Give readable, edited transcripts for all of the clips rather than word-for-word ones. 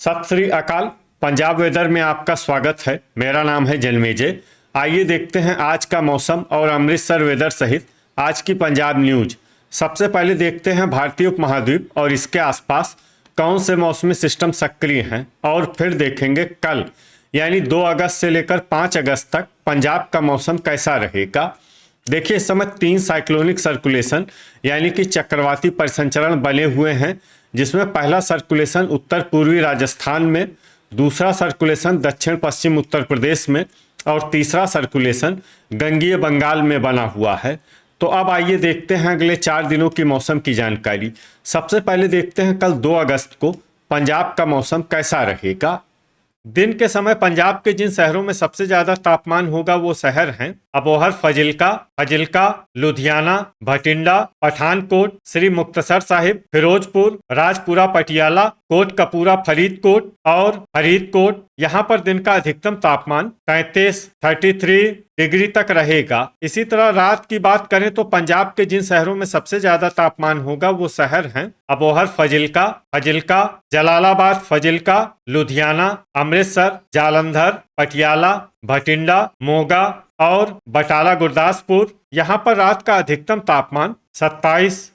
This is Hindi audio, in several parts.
सत श्री अकाल। पंजाब वेदर में आपका स्वागत है। मेरा नाम है जन्मेजय। आइए देखते हैं आज का मौसम और अमृतसर वेदर सहित आज की पंजाब न्यूज। सबसे पहले देखते हैं भारतीय उपमहाद्वीप और इसके आसपास कौन से मौसमी सिस्टम सक्रिय हैं, और फिर देखेंगे कल यानी 2 अगस्त से लेकर 5 अगस्त तक पंजाब का मौसम कैसा रहेगा। देखिए, इस समय 3 साइक्लोनिक सर्कुलेशन यानी कि चक्रवाती परिसंचरण बने हुए हैं, जिसमें पहला सर्कुलेशन उत्तर पूर्वी राजस्थान में, दूसरा सर्कुलेशन दक्षिण पश्चिम उत्तर प्रदेश में और तीसरा सर्कुलेशन गंगीय बंगाल में बना हुआ है। तो अब आइए देखते हैं अगले 4 दिनों की मौसम की जानकारी। सबसे पहले देखते हैं कल 2 अगस्त को पंजाब का मौसम कैसा रहेगा। दिन के समय पंजाब के जिन शहरों में सबसे ज्यादा तापमान होगा वो शहर हैं अबोहर, फाजिल्का, लुधियाना, भटिंडा, पठानकोट, श्री मुक्तसर साहिब, फिरोजपुर, राजपुरा, पटियाला, कोटकपूरा, फरीदकोट। यहाँ पर दिन का अधिकतम तापमान 33 डिग्री तक रहेगा। इसी तरह रात की बात करें तो पंजाब के जिन शहरों में सबसे ज्यादा तापमान होगा वो शहर हैं अबोहर, फाजिल्का, जलालाबाद, फाजिल्का, लुधियाना, अमृतसर, जालंधर, पटियाला, भटिंडा, मोगा और बटाला, गुरदासपुर। यहाँ पर रात का अधिकतम तापमान 27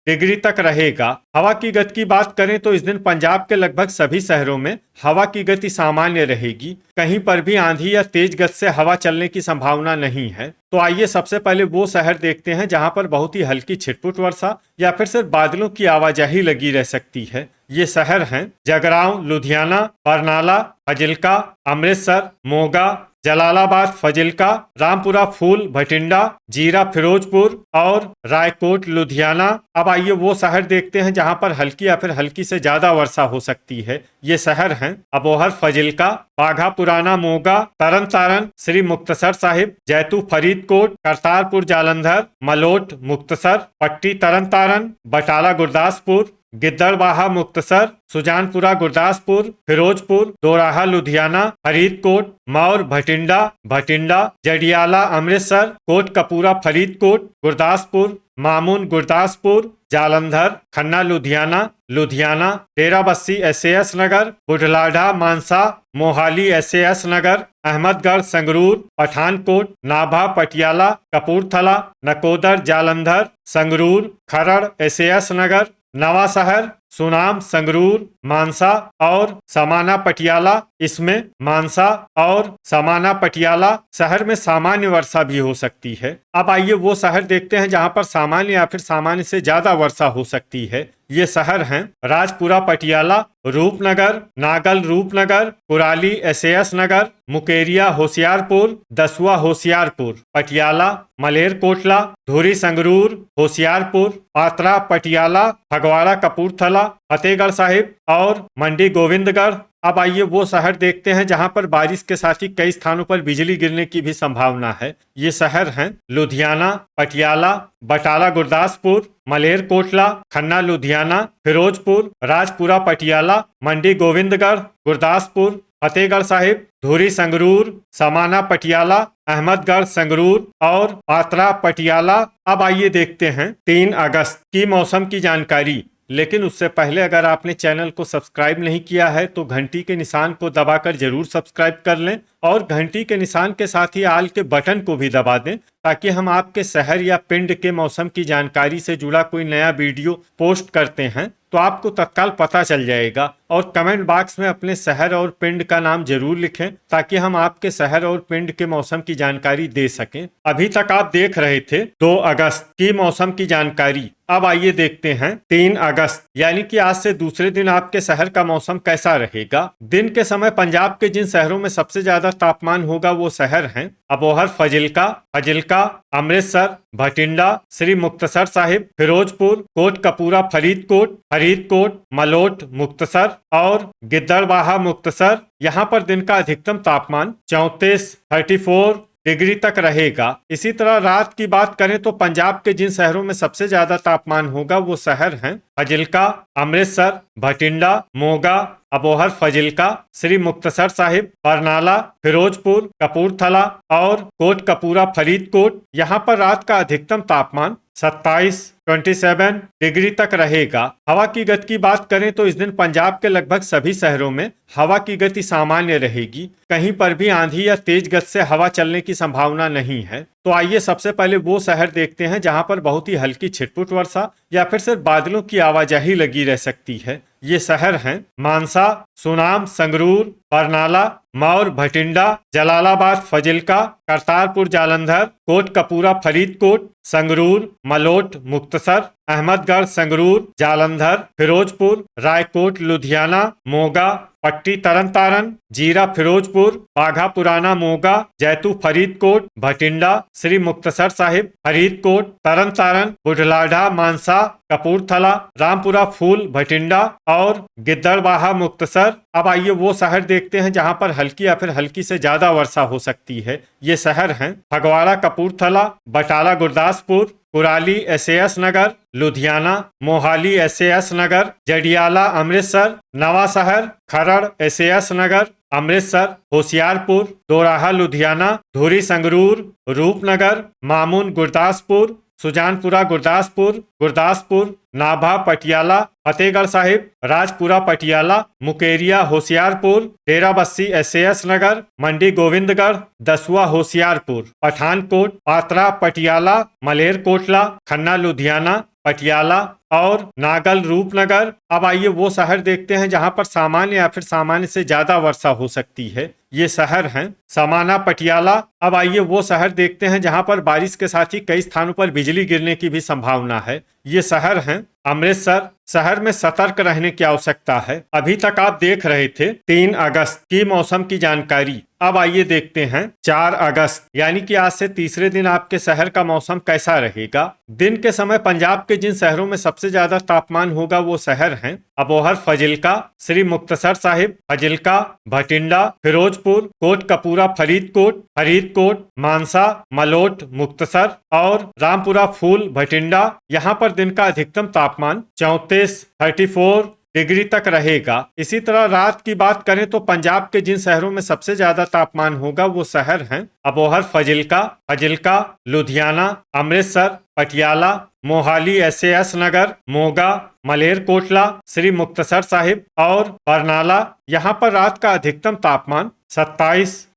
डिग्री तक रहेगा। हवा की गति की बात करें तो इस दिन पंजाब के लगभग सभी शहरों में हवा की गति सामान्य रहेगी। कहीं पर भी आंधी या तेज गति से हवा चलने की संभावना नहीं है। तो आइए सबसे पहले वो शहर देखते हैं जहां पर बहुत ही हल्की छिटपुट वर्षा या फिर सिर्फ बादलों की आवाजाही लगी रह सकती है। ये शहर हैं जगरांव, लुधियाना, बरनाला, फाजिल्का, अमृतसर, मोगा, जलालाबाद, फाजिल्का, रामपुरा फूल, भटिंडा, जीरा, फिरोजपुर और रायकोट, लुधियाना। अब आइए वो शहर देखते हैं जहां पर हल्की या फिर हल्की से ज्यादा वर्षा हो सकती है। ये शहर हैं अबोहर, फाजिल्का, बाघा पुराना, मोगा, तरन तारण, श्री मुक्तसर साहिब, जैतू, फरीदकोट, करतारपुर, जालंधर, मलोट, मुक्तसर, पट्टी, तरन तारण, बटाला, गुरदासपुर, गिद्दड़बाहा, मुक्तसर, सुजानपुरा, गुरदासपुर, फिरोजपुर, दोराहा, लुधियाना, फरीदकोट, मौर, भटिंडा, जडियाला, अमृतसर, कोटकपूरा, फरीदकोट, गुरदासपुर, मामून, गुरदासपुर, जालंधर, खन्ना, लुधियाना, डेराबस्सी, एसएएस नगर, बुढ़लाढ़ा, मानसा, मोहाली, एसएएस नगर, अहमदगढ़, संगरूर, पठानकोट, नाभा, पटियाला, कपूरथला, नकोदर, जालंधर, संगरूर, खरड़, एसएएस नगर, नवा शहर, सुनाम, संगरूर, मानसा और समाना, पटियाला। इसमें मानसा और समाना, पटियाला शहर में सामान्य वर्षा भी हो सकती है। अब आइए वो शहर देखते हैं जहां पर सामान्य या फिर सामान्य से ज्यादा वर्षा हो सकती है। ये शहर हैं राजपुरा, पटियाला, रूपनगर, नागल, रूपनगर, कुराली, एसएएस नगर, मुकेरिया, होशियारपुर, दसुआ, होशियारपुर, पटियाला, मलेरकोटला, धुरी, संगरूर, होशियारपुर, पात्रा, पटियाला, फगवाड़ा, कपूरथला, फतेहगढ़ साहिब और मंडी, गोविंदगढ़। अब आइए वो शहर देखते हैं जहां पर बारिश के साथ ही कई स्थानों पर बिजली गिरने की भी संभावना है। ये शहर हैं लुधियाना, पटियाला, बटाला, गुरदासपुर, मलेरकोटला, खन्ना, लुधियाना, फिरोजपुर, राजपुरा, पटियाला, मंडी, गोविंदगढ़, गुरदासपुर, फतेहगढ़ साहिब, धुरी, संगरूर, समाना, पटियाला, अहमदगढ़, संगरूर और पात्रा, पटियाला। अब आइए देखते हैं 3 अगस्त की मौसम की जानकारी। लेकिन उससे पहले अगर आपने चैनल को सब्सक्राइब नहीं किया है तो घंटी के निशान को दबाकर जरूर सब्सक्राइब कर लें और घंटी के निशान के साथ ही आल के बटन को भी दबा दें, ताकि हम आपके शहर या पिंड के मौसम की जानकारी से जुड़ा कोई नया वीडियो पोस्ट करते हैं तो आपको तत्काल पता चल जाएगा। और कमेंट बॉक्स में अपने शहर और पिंड का नाम जरूर लिखें ताकि हम आपके शहर और पिंड के मौसम की जानकारी दे सकें। अभी तक आप देख रहे थे 2 अगस्त की मौसम की जानकारी। अब आइए देखते हैं 3 अगस्त यानी कि आज से दूसरे दिन आपके शहर का मौसम कैसा रहेगा। दिन के समय पंजाब के जिन शहरों में सबसे ज्यादा तापमान होगा वो शहर हैं अबोहर, फाजिल्का, अमृतसर, भटिंडा, श्री मुक्तसर साहिब, फिरोजपुर, कोटकपूरा, फरीदकोट, मलोट, मुक्तसर और गिद्दड़बाहा, मुक्तसर। यहाँ पर दिन का अधिकतम तापमान 34 डिग्री तक रहेगा। इसी तरह रात की बात करें तो पंजाब के जिन शहरों में सबसे ज्यादा तापमान होगा वो शहर हैं फाजिल्का, अमृतसर, भटिंडा, मोगा, अबोहर फाजिल्का, श्री मुक्तसर साहिब, बरनाला, फिरोजपुर, कपूरथला और कोटकपूरा फरीदकोट। यहाँ पर रात का अधिकतम तापमान 27 डिग्री तक रहेगा। हवा की गति की बात करें तो इस दिन पंजाब के लगभग सभी शहरों में हवा की गति सामान्य रहेगी। कहीं पर भी आंधी या तेज गति से हवा चलने की संभावना नहीं है। तो आइए सबसे पहले वो शहर देखते हैं जहां पर बहुत ही हल्की छिटपुट वर्षा या फिर सिर्फ बादलों की आवाजाही लगी रह सकती है। ये शहर हैं मानसा, सुनाम, संगरूर, बरनाला, मौर, भटिंडा, जलालाबाद, फाजिल्का, करतारपुर, जालंधर, कोटकपूरा, फरीदकोट, संगरूर, मलोट, मुक्तसर, अहमदगढ़, संगरूर, जालंधर, फिरोजपुर, रायकोट, लुधियाना, मोगा, पट्टी, तरन तारन, जीरा, फिरोजपुर, बाघा पुराना, मोगा, जैतू, फरीदकोट, भटिंडा, श्री मुक्तसर साहिब, फरीदकोट, तरन तारन, बुढ़लाढ़ा, मानसा, कपूरथला, रामपुरा, फूल, भटिंडा और गिद्दड़बाहा, मुक्तसर। अब आइए वो शहर देखते हैं जहां पर हल्की या फिर हल्की से ज्यादा वर्षा हो सकती है। ये शहर हैं फगवाड़ा, कपूरथला, बटाला, गुरदासपुर, कुराली, SAS नगर, लुधियाना, मोहाली, SAS नगर, जडियाला, अमृतसर, नवा शहर, खरड़, SAS नगर, अमृतसर, होशियारपुर, दोराहा, लुधियाना, धुरी, संगरूर, रूपनगर, मामून, गुरदासपुर, सुजानपुरा, गुरदासपुर, गुरदासपुर, नाभा, पटियाला, फतेहगढ़ साहिब, राजपुरा, पटियाला, मुकेरिया, होशियारपुर, डेराबस्सी, SAS नगर, मंडी गोविंदगढ़, दसुआ, होशियारपुर, पठानकोट, पात्रा, पटियाला, मलेरकोटला, खन्ना, लुधियाना, पटियाला और नागल, रूपनगर। अब आइए वो शहर देखते हैं जहां पर सामान्य या फिर सामान्य से ज्यादा वर्षा हो सकती है। ये शहर हैं समाना, पटियाला। अब आइए वो शहर देखते हैं जहां पर बारिश के साथ ही कई स्थानों पर बिजली गिरने की भी संभावना है। ये शहर हैं अमृतसर। शहर में सतर्क रहने की आवश्यकता है। अभी तक आप देख रहे थे 3 अगस्त की मौसम की जानकारी। अब आइए देखते हैं 4 अगस्त यानी कि आज से तीसरे दिन आपके शहर का मौसम कैसा रहेगा। दिन के समय पंजाब के जिन शहरों में सबसे ज्यादा तापमान होगा वो शहर हैं अबोहर, फाजिल्का, श्री मुक्तसर साहिब, फाजिल्का, भटिंडा, फिरोजपुर, कोटकपूरा, फरीदकोट, फरीदकोट, मानसा, मलोट, मुक्तसर और रामपुरा, फूल, भटिंडा। यहाँ पर दिन का अधिकतम तापमान 34 डिग्री तक रहेगा। इसी तरह रात की बात करें तो पंजाब के जिन शहरों में सबसे ज्यादा तापमान होगा वो शहर हैं अबोहर, फाजिल्का, फाजिल्का, लुधियाना, अमृतसर, पटियाला, मोहाली, SAS नगर, मोगा, मलेरकोटला, श्री मुक्तसर साहिब और बरनाला। यहाँ पर रात का अधिकतम तापमान 27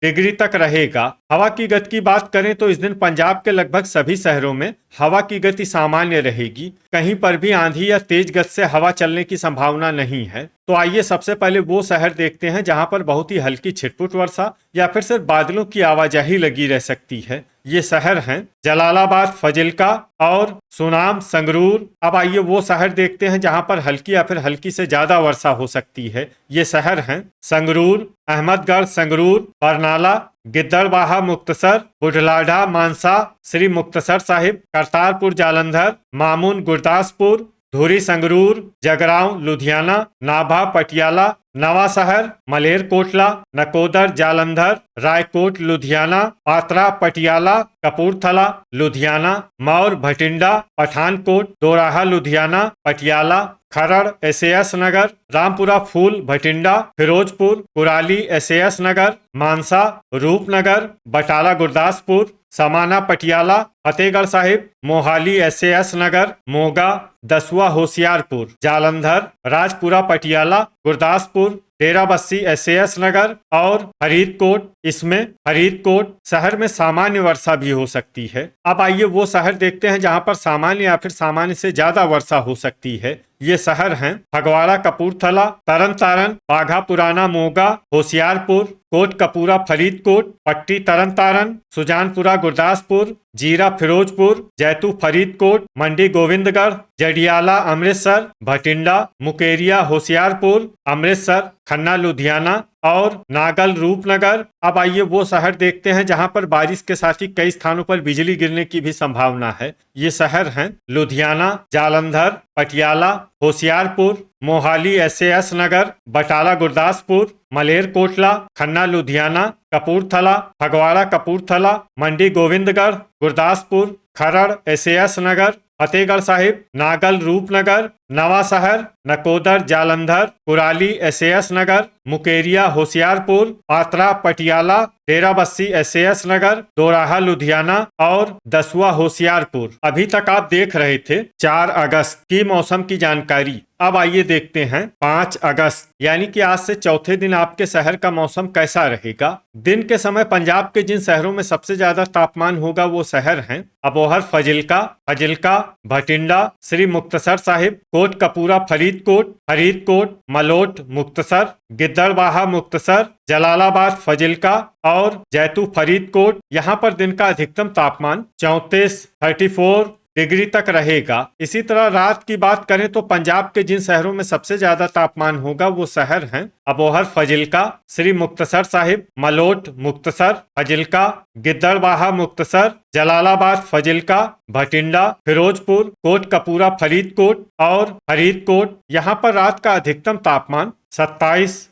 डिग्री तक रहेगा। हवा की गति की बात करें तो इस दिन पंजाब के लगभग सभी शहरों में हवा की गति सामान्य रहेगी। कहीं पर भी आंधी या तेज गति से हवा चलने की संभावना नहीं है। तो आइए सबसे पहले वो शहर देखते हैं जहां पर बहुत ही हल्की छिटपुट वर्षा या फिर सिर्फ बादलों की आवाजाही लगी रह सकती है। ये शहर हैं जलालाबाद, फाजिल्का और सुनाम, संगरूर। अब आइए वो शहर देखते हैं जहां पर हल्की या फिर हल्की से ज्यादा वर्षा हो सकती है। ये शहर हैं संगरूर, अहमदगढ़, संगरूर, बरनाला, गिद्दड़बाहा, मुक्तसर, बुढ़लाढ़ा, मानसा, श्री मुक्तसर साहिब, करतारपुर, जालंधर, मामून, गुरदासपुर, धुरी, संगरूर, जगरांव, लुधियाना, नाभा, पटियाला, नवा शहर, मलेरकोटला, नकोदर, जालंधर, रायकोट, लुधियाना, पात्रा, पटियाला, कपूरथला, लुधियाना, मौर, भटिंडा, पठानकोट, दोराहा, लुधियाना, पटियाला, खरड़, SAS नगर, रामपुरा, फूल, भटिंडा, फिरोजपुर, कुराली, SAS नगर, मानसा, रूपनगर, बटाला, गुरदासपुर, समाना, पटियाला, फतेहगढ़ साहिब, मोहाली, SAS नगर, मोगा, दसुआ, होशियारपुर, जालंधर, राजपुरा, पटियाला, गुरदासपुर, डेराबस्सी, SAS नगर और फरीदकोट। इसमें फरीदकोट शहर में सामान्य वर्षा भी हो सकती है। अब आइए वो शहर देखते हैं जहां पर सामान्य या फिर सामान्य से ज्यादा वर्षा हो सकती है। ये शहर हैं फगवाड़ा, कपूरथला, तरन तारन, बाघा पुराना, मोगा, होशियारपुर, कोटकपूरा, फरीदकोट, पट्टी, तरन तारन, सुजानपुरा, गुरदासपुर, जीरा, फिरोजपुर, जैतू, फरीदकोट, मंडी गोविंदगढ़, जडियाला, अमृतसर, भटिंडा, मुकेरिया, होशियारपुर, अमृतसर, खन्ना, लुधियाना और नागल, रूपनगर। अब आइए वो शहर देखते हैं जहां पर बारिश के साथ ही कई स्थानों पर बिजली गिरने की भी संभावना है। ये शहर हैं लुधियाना, जालंधर, पटियाला, होशियारपुर, मोहाली, SAS नगर, बटाला, गुरदासपुर, मलेरकोटला, खन्ना, लुधियाना, कपूरथला, फगवाड़ा, कपूरथला, मंडी गोविंदगढ़, गुरदासपुर, खरड़, SAS नगर, फतेहगढ़ साहिब, नागल, रूपनगर, नवा शहर, नकोदर जालंधर, कुराली SAS नगर, मुकेरिया होशियारपुर, पात्रा पटियाला, डेराबस्सी SAS नगर, दोराहा लुधियाना और दसुआ होशियारपुर। अभी तक आप देख रहे थे 4 अगस्त की मौसम की जानकारी। अब आइए देखते हैं 5 अगस्त यानी कि आज से चौथे दिन आपके शहर का मौसम कैसा रहेगा। दिन के समय पंजाब के जिन शहरों में सबसे ज्यादा तापमान होगा वो शहर हैं अबोहर, फजिल्का, भटिंडा, श्री मुक्तसर साहिब, कोट कपूरा, फरीदकोट, मलोट, मुक्तसर, गिद्दड़बाहा, मुक्तसर, जलालाबाद, फजिल्का और जैतू, फरीदकोट। यहाँ पर दिन का अधिकतम तापमान 34 डिग्री तक रहेगा। इसी तरह रात की बात करें तो पंजाब के जिन शहरों में सबसे ज्यादा तापमान होगा वो शहर हैं अबोहर, फजिल्का, श्री मुक्तसर साहिब, मलोट, मुक्तसर, फजिल्का, गिद्दड़बाहा, मुक्तसर, जलालाबाद, फजिल्का, भटिंडा, फिरोजपुर, कोट कपूरा, फरीदकोट। यहाँ पर रात का अधिकतम तापमान 27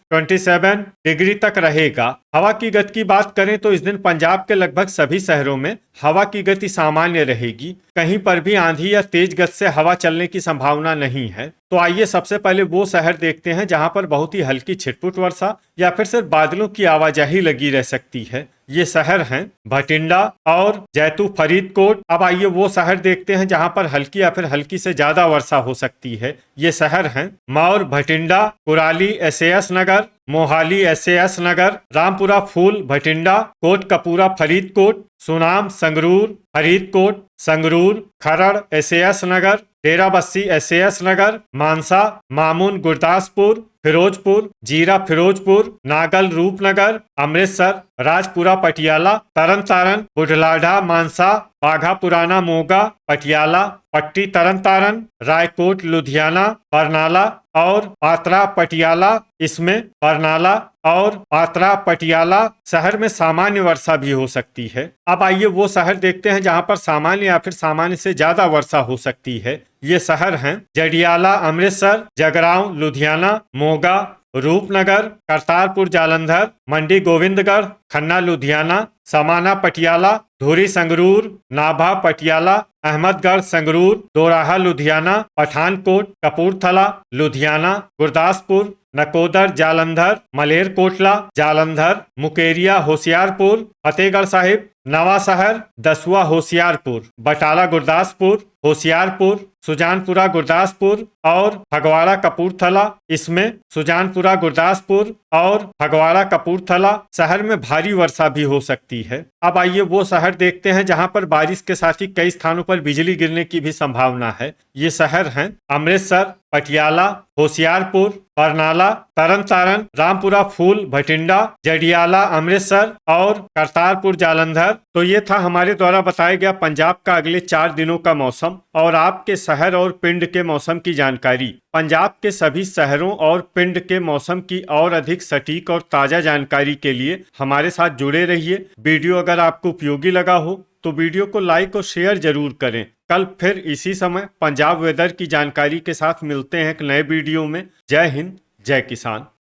डिग्री तक रहेगा। हवा की गति की बात करें तो इस दिन पंजाब के लगभग सभी शहरों में हवा की गति सामान्य रहेगी। कहीं पर भी आंधी या तेज गति से हवा चलने की संभावना नहीं है। तो आइए सबसे पहले वो शहर देखते हैं जहां पर बहुत ही हल्की छिटपुट वर्षा या फिर सिर्फ बादलों की आवाजाही लगी रह सकती है। ये शहर हैं भटिंडा और जैतू, फरीदकोट। अब आइए वो शहर देखते हैं जहां पर हल्की या फिर हल्की से ज्यादा वर्षा हो सकती है। ये शहर हैं मौर, भटिंडा, कुराली SAS नगर, मोहाली SAS नगर, रामपुरा फूल, भटिंडा, कोट कपूरा, फरीदकोट, सुनाम, संगरूर, फरीदकोट, संगरूर, खरड़ SAS नगर, डेराबस्सी SAS नगर, मानसा, मामून, गुरदासपुर, फिरोजपुर, जीरा, फिरोजपुर, नागल, रूपनगर, अमृतसर, राजपुरा, पटियाला, तरन तारण, बुढ़लाढ़ा, मानसा, बाघा पुराना, मोगा, पटियाला, पट्टी, तरन तारण, रायकोट, लुधियाना, बरनाला और पात्रा पटियाला। इसमें बरनाला और पात्रा पटियाला शहर में सामान्य वर्षा भी हो सकती है। अब आइए वो शहर देखते हैं जहां पर सामान्य या फिर सामान्य से ज्यादा वर्षा हो सकती है। ये शहर हैं जडियाला, अमृतसर, जगरांव, लुधियाना, मोगा, रूपनगर, करतारपुर जालंधर, मंडी गोविंदगढ़, खन्ना लुधियाना, समाना पटियाला, धुरी संगरूर, नाभा पटियाला, अहमदगढ़ संगरूर, दोराहा लुधियाना, पठानकोट, कपूरथला लुधियाना, गुरदासपुर, नकोदर जालंधर, मलेरकोटला जालंधर, मुकेरिया होशियारपुर, फतेहगढ़ साहिब, नवा शहर, दसुआ होशियारपुर, बटाला गुरदासपुर, होशियारपुर, सुजानपुरा गुरदासपुर और फगवाड़ा कपूरथला। इसमें सुजानपुरा, गुरदासपुर और फगवाड़ा कपूरथला शहर में भारी वर्षा भी हो सकती है। अब आइए वो शहर देखते हैं जहां पर बारिश के साथ ही कई स्थानों पर बिजली गिरने की भी संभावना है। ये शहर हैं अमृतसर, पटियाला, होशियारपुर, बरनाला, तरन तारण, रामपुरा फूल, भटिंडा, जडियाला, अमृतसर और करतारपुर जालंधर। तो ये था हमारे द्वारा बताया गया पंजाब का अगले 4 दिनों का मौसम और आपके शहर और पिंड के मौसम की जानकारी। पंजाब के सभी शहरों और पिंड के मौसम की और अधिक सटीक और ताजा जानकारी के लिए हमारे साथ जुड़े रहिए। वीडियो अगर आपको उपयोगी लगा हो तो वीडियो को लाइक और शेयर जरूर करें। कल फिर इसी समय पंजाब वेदर की जानकारी के साथ मिलते हैं एक नए वीडियो में। जय हिंद, जय किसान।